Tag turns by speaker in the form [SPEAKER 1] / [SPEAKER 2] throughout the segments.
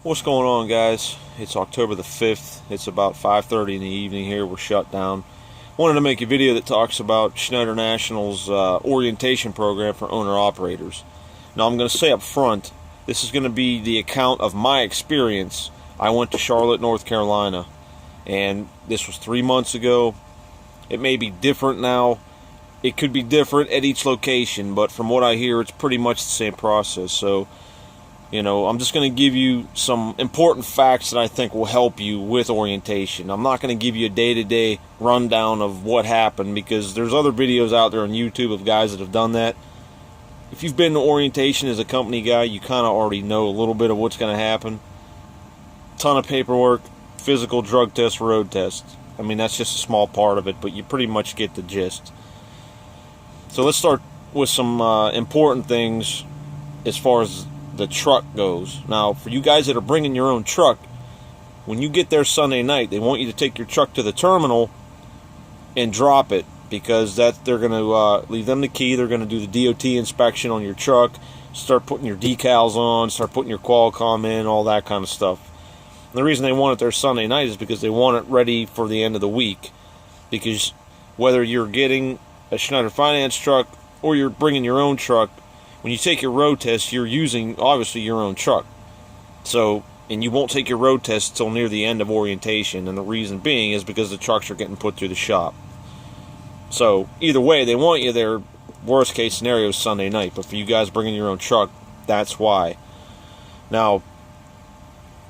[SPEAKER 1] What's going on, guys? It's October the 5th. It's about 5:30 in the evening here. We're shut down. Wanted to make a video that talks about Schneider National's orientation program for owner-operators. Now, I'm going to say up front, this is going to be the account of my experience. I went to Charlotte, North Carolina, and this was 3 months ago. It may be different now. It could be different at each location, but from what I hear, it's pretty much the same process. So, I'm just going to give you some important facts that I think will help you with orientation. I'm not going to give you a day-to-day rundown of what happened because there's other videos out there on YouTube of guys that have done that. If you've been to orientation as a company guy, you kind of already know a little bit of what's going to happen. Ton of paperwork, physical, drug test, road test. I mean, that's just a small part of it, but you pretty much get the gist. So let's start with some important things as far as the truck goes. Now, for you guys that are bringing your own truck, when you get there Sunday night, they want you to take your truck to the terminal and drop it, because they're going to leave them the key. They're going to do the DOT inspection on your truck, start putting your decals on, start putting your Qualcomm in, all that kind of stuff. And the reason they want it there Sunday night is because they want it ready for the end of the week, because whether you're getting a Schneider Finance truck or you're bringing your own truck, when you take your road test, you're using, obviously, your own truck. So, and you won't take your road test until near the end of orientation, and the reason being is because the trucks are getting put through the shop. So, either way, they want you there, worst case scenario, Sunday night, but for you guys bringing your own truck, that's why. Now,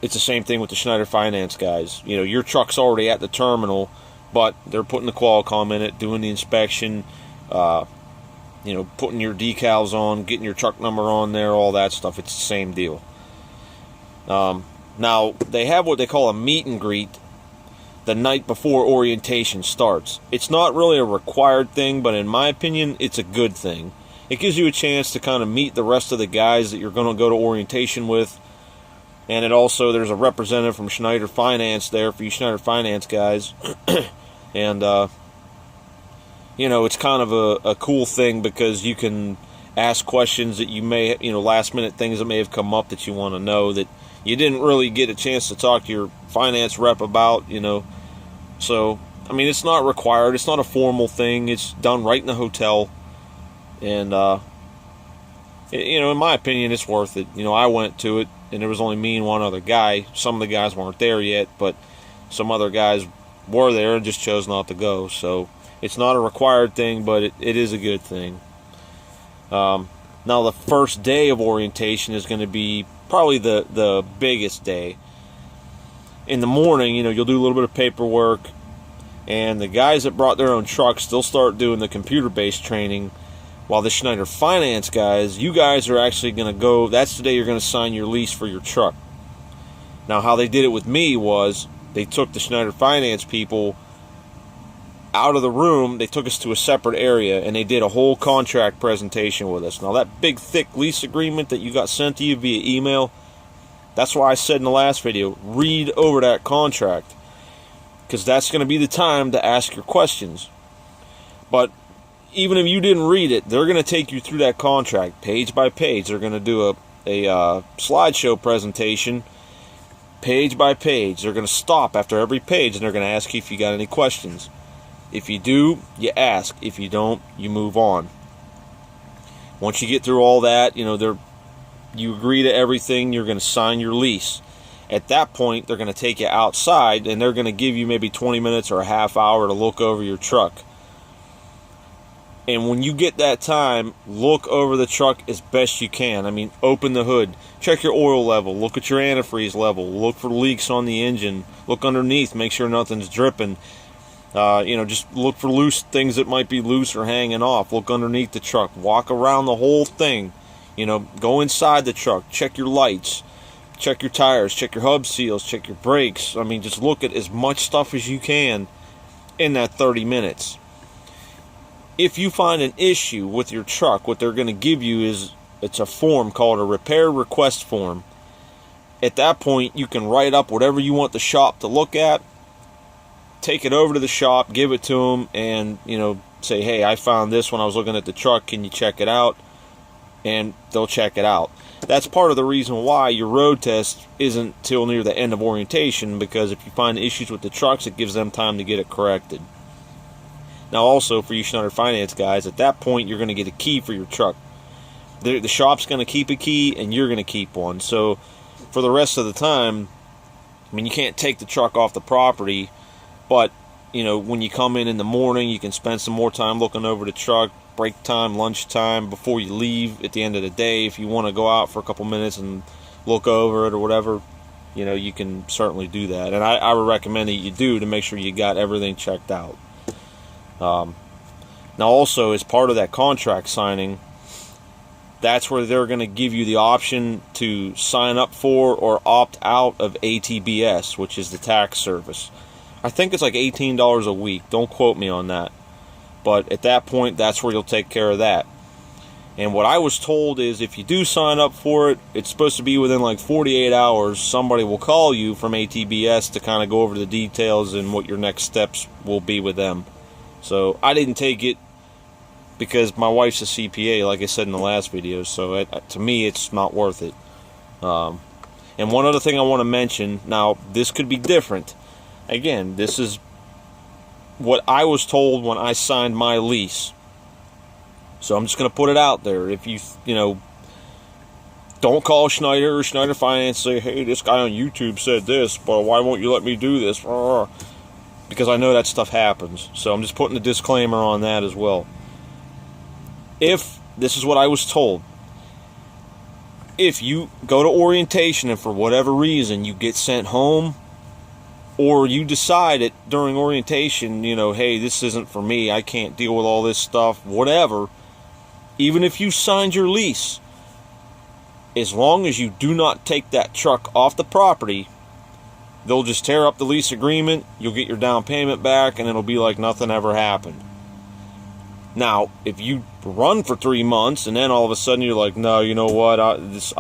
[SPEAKER 1] it's the same thing with the Schneider Finance guys. Your truck's already at the terminal, but they're putting the Qualcomm in it, doing the inspection, putting your decals on, getting your truck number on there, all that stuff. It's the same deal. Now, they have what they call a meet and greet the night before orientation starts. It's not really a required thing, but in my opinion, it's a good thing. It gives you a chance to kind of meet the rest of the guys that you're going to go to orientation with. And there's a representative from Schneider Finance there for you Schneider Finance guys. And, it's kind of a cool thing because you can ask questions that you may, last minute things that may have come up that you want to know that you didn't really get a chance to talk to your finance rep about, So, it's not required. It's not a formal thing. It's done right in the hotel. And, in my opinion, it's worth it. I went to it, and there was only me and one other guy. Some of the guys weren't there yet, but some other guys were there and just chose not to go. So, it's not a required thing, but it is a good thing. Now, the first day of orientation is going to be probably the biggest day. In the morning, you'll do a little bit of paperwork, and the guys that brought their own trucks, they'll start doing the computer-based training, while the Schneider Finance guys, you guys are actually going to go, that's the day you're going to sign your lease for your truck. Now, how they did it with me was they took the Schneider Finance people out of the room, they took us to a separate area, and they did a whole contract presentation with us. Now, that big, thick lease agreement that you got sent to you via email, that's why I said in the last video, read over that contract, because that's going to be the time to ask your questions. But even if you didn't read it, they're going to take you through that contract page by page. They're going to do a slideshow presentation page by page. They're going to stop after every page, and they're going to ask you if you got any questions. If you do, you ask. If you don't, you move on. Once you get through all that, you agree to everything, you're going to sign your lease. At that point, they're going to take you outside, and they're going to give you maybe 20 minutes or a half hour to look over your truck. And when you get that time, look over the truck as best you can. Open the hood, check your oil level, look at your antifreeze level, look for leaks on the engine, look underneath, make sure nothing's dripping. Just look for loose things that might be loose or hanging off. Look underneath the truck. Walk around the whole thing. Go inside the truck. Check your lights. Check your tires. Check your hub seals. Check your brakes. Just look at as much stuff as you can in that 30 minutes. If you find an issue with your truck, what they're going to give you is, it's a form called a repair request form. At that point, you can write up whatever you want the shop to look at, take it over to the shop, give it to them, and, say, hey, I found this when I was looking at the truck, can you check it out? and they'll check it out. That's part of the reason why your road test isn't till near the end of orientation, because if you find issues with the trucks, it gives them time to get it corrected. Now also, for you Schneider Finance guys, at that point you're going to get a key for your truck. The shop's going to keep a key, and you're going to keep one. So for the rest of the time, I mean, you can't take the truck off the property, but you know, when you come in the morning, you can spend some more time looking over the truck, break time, lunch time, before you leave at the end of the day. If you want to go out for a couple minutes and look over it or whatever, you know, you can certainly do that. And I would recommend that you do, to make sure you got everything checked out. Now also, as part of that contract signing, that's where they're going to give you the option to sign up for or opt out of ATBS, which is the tax service. I think it's like $18 a week. Don't quote me on that. But at that point, that's where you'll take care of that. And what I was told is, if you do sign up for it, it's supposed to be within like 48 hours. Somebody will call you from ATBS to kind of go over the details and what your next steps will be with them. So I didn't take it because my wife's a CPA, like I said in the last video. So to me, it's not worth it. And one other thing I want to mention, now this could be different. Again, this is what I was told when I signed my lease. So I'm just going to put it out there. If you know, don't call Schneider or Schneider Finance and say, hey, this guy on YouTube said this, but why won't you let me do this? Because I know that stuff happens. So I'm just putting a disclaimer on that as well. If this is what I was told, if you go to orientation and for whatever reason you get sent home, or you decide it during orientation, you know, hey, this isn't for me, I can't deal with all this stuff, whatever, even if you signed your lease, as long as you do not take that truck off the property, they'll just tear up the lease agreement, you'll get your down payment back, and it'll be like nothing ever happened. Now, if you run for 3 months and then all of a sudden you're like, no, you know what, I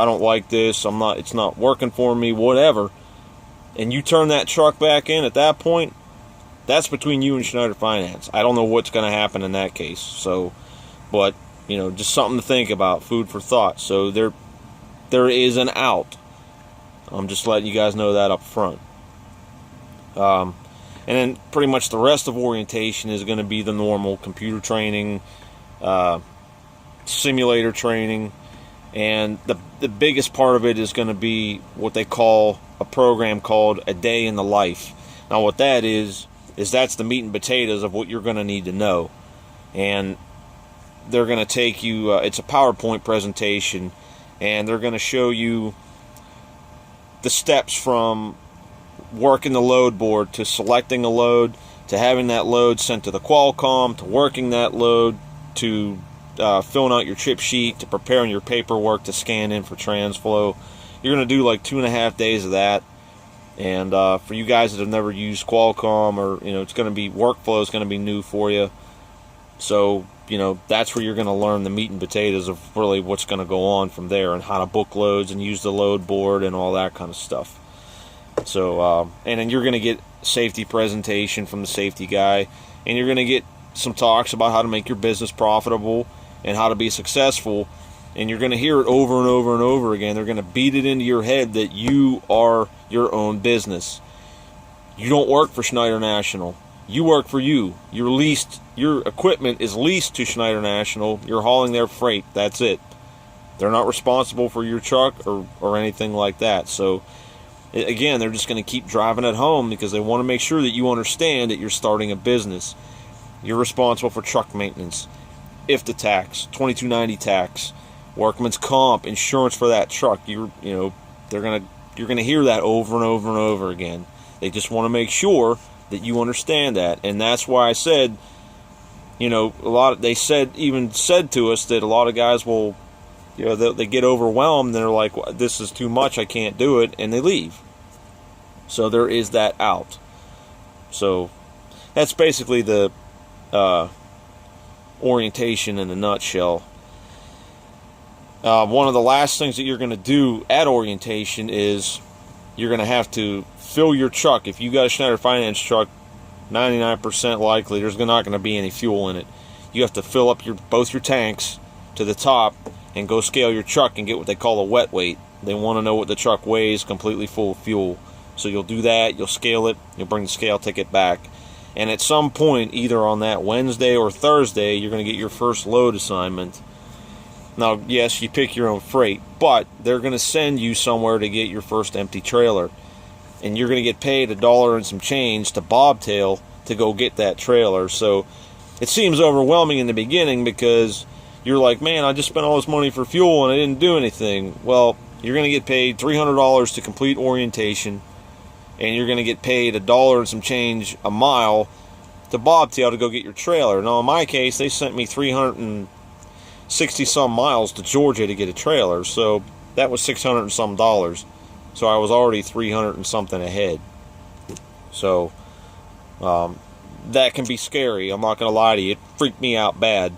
[SPEAKER 1] don't like this, it's not working for me, whatever, and you turn that truck back in at that point, that's between you and Schneider Finance. I don't know what's going to happen in that case. So, but, you know, just something to think about, food for thought. So there is an out. I'm just letting you guys know that up front. And then pretty much the rest of orientation is going to be the normal computer training, simulator training, and the biggest part of it is going to be what they call a program called A Day in the Life. Now what that is that's the meat and potatoes of what you're going to need to know. And they're going to take you, it's a PowerPoint presentation, and they're going to show you the steps from working the load board to selecting a load, to having that load sent to the Qualcomm, to working that load, to filling out your trip sheet, to preparing your paperwork to scan in for TransFlow. You're going to do like 2.5 days of that. And for you guys that have never used Qualcomm, or, you know, it's going to be, workflow is going to be new for you. So, you know, that's where you're going to learn the meat and potatoes of really what's going to go on from there, and how to book loads and use the load board and all that kind of stuff. So, and then you're going to get safety presentation from the safety guy, and you're going to get some talks about how to make your business profitable and how to be successful. And you're going to hear it over and over and over again. They're going to beat it into your head that you are your own business. You don't work for Schneider National. You work for you. Your equipment is leased to Schneider National. You're hauling their freight. That's it. They're not responsible for your truck or anything like that. So, again, they're just going to keep driving it home because they want to make sure that you understand that you're starting a business. You're responsible for truck maintenance, IFTA tax, 2290 tax, workman's comp, insurance for that truck. You're gonna hear that over and over and over again. They just want to make sure that you understand that, and that's why I said, you know, they said to us that a lot of guys will, you know, they get overwhelmed and they're like, well, this is too much, I can't do it, and they leave. So there is that out. So that's basically the orientation in a nutshell. One of the last things that you're going to do at orientation is you're going to have to fill your truck. If you got a Schneider Finance truck, 99% likely there's not going to be any fuel in it. You have to fill up both your tanks to the top, and go scale your truck and get what they call a wet weight. They want to know what the truck weighs completely full of fuel. So you'll do that, you'll scale it, you'll bring the scale ticket back. And at some point, either on that Wednesday or Thursday, you're going to get your first load assignment. Now, yes, you pick your own freight, but they're going to send you somewhere to get your first empty trailer. And you're going to get paid $1 and some change to bobtail to go get that trailer. So it seems overwhelming in the beginning because you're like, man, I just spent all this money for fuel and I didn't do anything. Well, you're going to get paid $300 to complete orientation, and you're going to get paid $1 and some change a mile to bobtail to go get your trailer. Now, in my case, they sent me 360 some miles to Georgia to get a trailer, so that was $600 and some. So I was already 300 and something ahead. So that can be scary. I'm not going to lie to you. It freaked me out bad.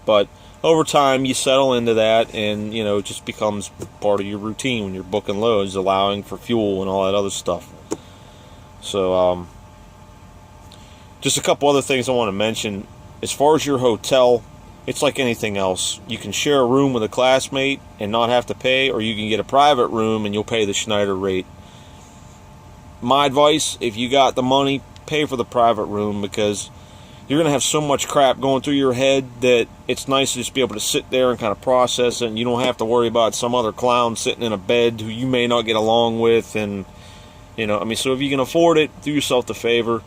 [SPEAKER 1] But over time, you settle into that, and it just becomes part of your routine when you're booking loads, allowing for fuel and all that other stuff. So just a couple other things I want to mention. As far as your hotel, it's like anything else. You can share a room with a classmate and not have to pay, or you can get a private room and you'll pay the Schneider rate. My advice, if you got the money, pay for the private room, because you're going to have so much crap going through your head that it's nice to just be able to sit there and kind of process it, and you don't have to worry about some other clown sitting in a bed who you may not get along with. And so if you can afford it, do yourself the favor,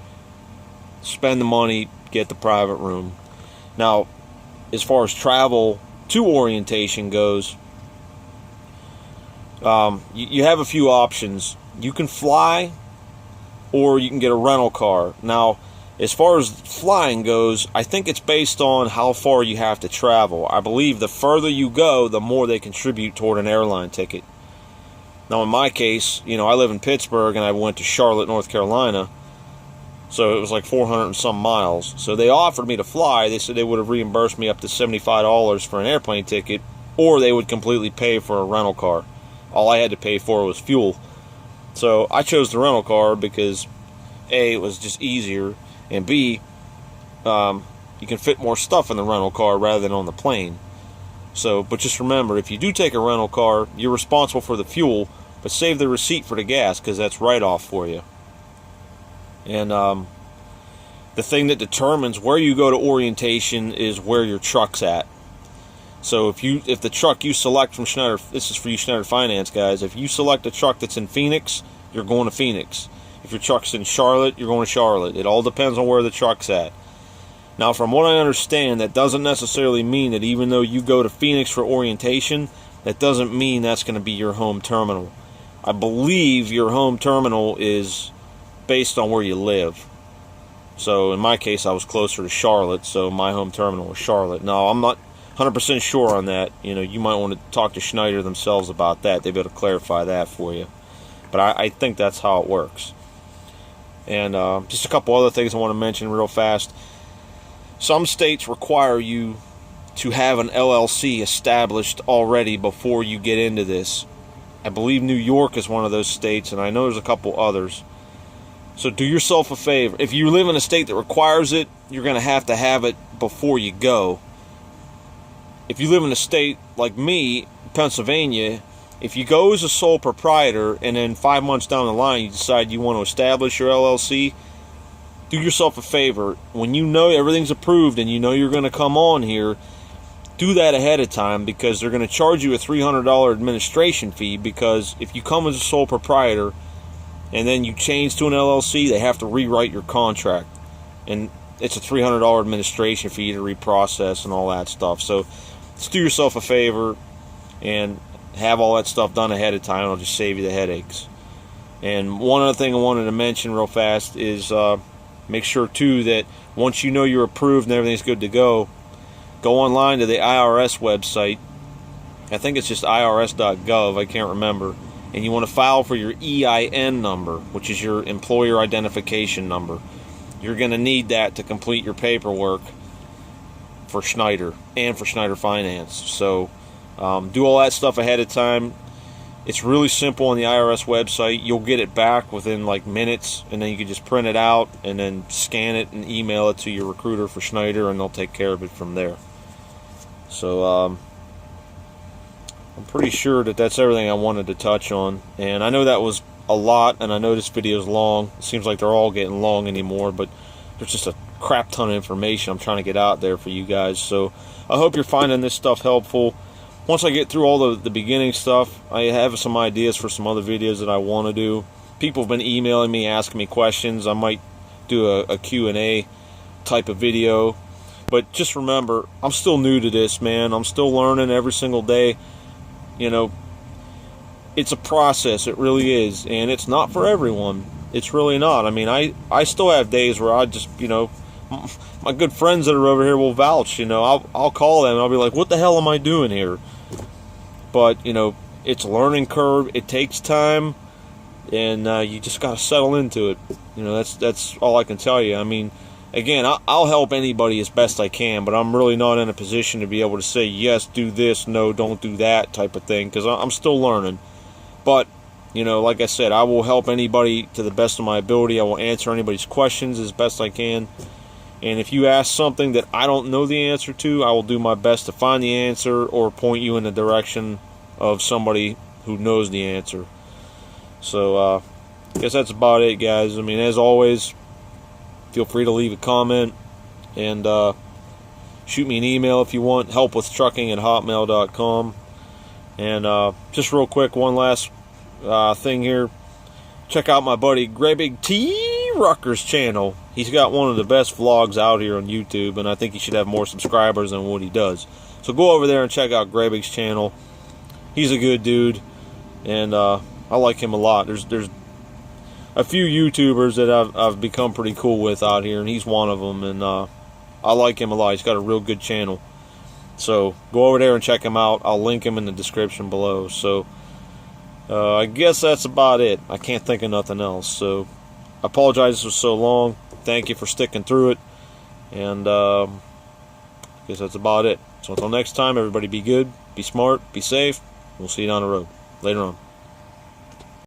[SPEAKER 1] spend the money, get the private room. Now, as far as travel to orientation goes, you have a few options. You can fly, or you can get a rental car. Now, as far as flying goes, I think it's based on how far you have to travel. I believe the further you go, the more they contribute toward an airline ticket. Now, in my case, I live in Pittsburgh, and I went to Charlotte, North Carolina, so it was like 400 and some miles. So they offered me to fly. They said they would have reimbursed me up to $75 for an airplane ticket, or they would completely pay for a rental car. All I had to pay for was fuel. So I chose the rental car because A, it was just easier, and B, you can fit more stuff in the rental car rather than on the plane. So, but just remember, if you do take a rental car, you're responsible for the fuel, but save the receipt for the gas, because that's write-off for you. And the thing that determines where you go to orientation is where your truck's at. So if the truck you select from Schneider, this is for you Schneider Finance guys, if you select a truck that's in Phoenix, you're going to Phoenix. If your truck's in Charlotte, you're going to Charlotte. It all depends on where the truck's at. Now, from what I understand, that doesn't necessarily mean that even though you go to Phoenix for orientation, that doesn't mean that's going to be your home terminal. I believe your home terminal is based on where you live. So in my case, I was closer to Charlotte, so my home terminal was Charlotte. Now, I'm not 100% sure on that. You might want to talk to Schneider themselves about that. They'll be able to clarify that for you. But I think that's how it works. And just a couple other things I want to mention real fast. Some states require you to have an LLC established already before you get into this. I believe New York is one of those states, and I know there's a couple others. So do yourself a favor. If you live in a state that requires it, you're going to have it before you go. If you live in a state like me, Pennsylvania, if you go as a sole proprietor and then 5 months down the line you decide you want to establish your LLC, do yourself a favor. When you know everything's approved and you know you're going to come on here, do that ahead of time, because they're going to charge you a $300 administration fee, because if you come as a sole proprietor and then you change to an LLC, they have to rewrite your contract. And it's a $300 administration fee to reprocess and all that stuff. So just do yourself a favor and have all that stuff done ahead of time. It'll just save you the headaches. And one other thing I wanted to mention real fast is make sure, too, that once you know you're approved and everything's good to go online to the IRS website. I think it's just irs.gov. I can't remember. And you want to file for your EIN number, which is your employer identification number. You're going to need that to complete your paperwork for Schneider and for Schneider Finance. So do all that stuff ahead of time. It's really simple on the IRS website. You'll get it back within like minutes, and then you can just print it out and then scan it and email it to your recruiter for Schneider, and they'll take care of it from there. So I'm pretty sure that that's everything I wanted to touch on. And I know that was a lot, and I know this video is long. It seems like they're all getting long anymore, but there's just a crap ton of information I'm trying to get out there for you guys. So I hope you're finding this stuff helpful. Once I get through all the beginning stuff, I have some ideas for some other videos that I want to do. People have been emailing me, asking me questions. I might do a Q&A type of video. But just remember, I'm still new to this, man. I'm still learning every single day. You know, it's a process. It really is. And it's not for everyone. It's really not. I mean, I still have days where I just, you know, my good friends that are over here will vouch. You know, I'll call them and I'll be like, what the hell am I doing here? But, you know, it's a learning curve. It takes time. And you just got to settle into it. You know, that's all I can tell you. I mean, again, I'll help anybody as best I can, but I'm really not in a position to be able to say, yes, do this, no, don't do that type of thing, because I'm still learning. But, you know, like I said, I will help anybody to the best of my ability. I will answer anybody's questions as best I can. And if you ask something that I don't know the answer to, I will do my best to find the answer or point you in the direction of somebody who knows the answer. So, I guess that's about it, guys. I mean, as always, feel free to leave a comment and shoot me an email if you want, helpwithtrucking@hotmail.com. And just real quick, one last thing here. Check out my buddy Big T Rucker's channel. He's got one of the best vlogs out here on YouTube, and I think he should have more subscribers than what he does. So go over there and check out Big's channel. He's a good dude, and I like him a lot. There's a few YouTubers that I've become pretty cool with out here, and he's one of them, and I like him a lot. He's got a real good channel. So go over there and check him out. I'll link him in the description below. So I guess that's about it. I can't think of nothing else. So I apologize this was so long. Thank you for sticking through it. And I guess that's about it. So until next time, everybody be good, be smart, be safe. We'll see you down the road. Later on.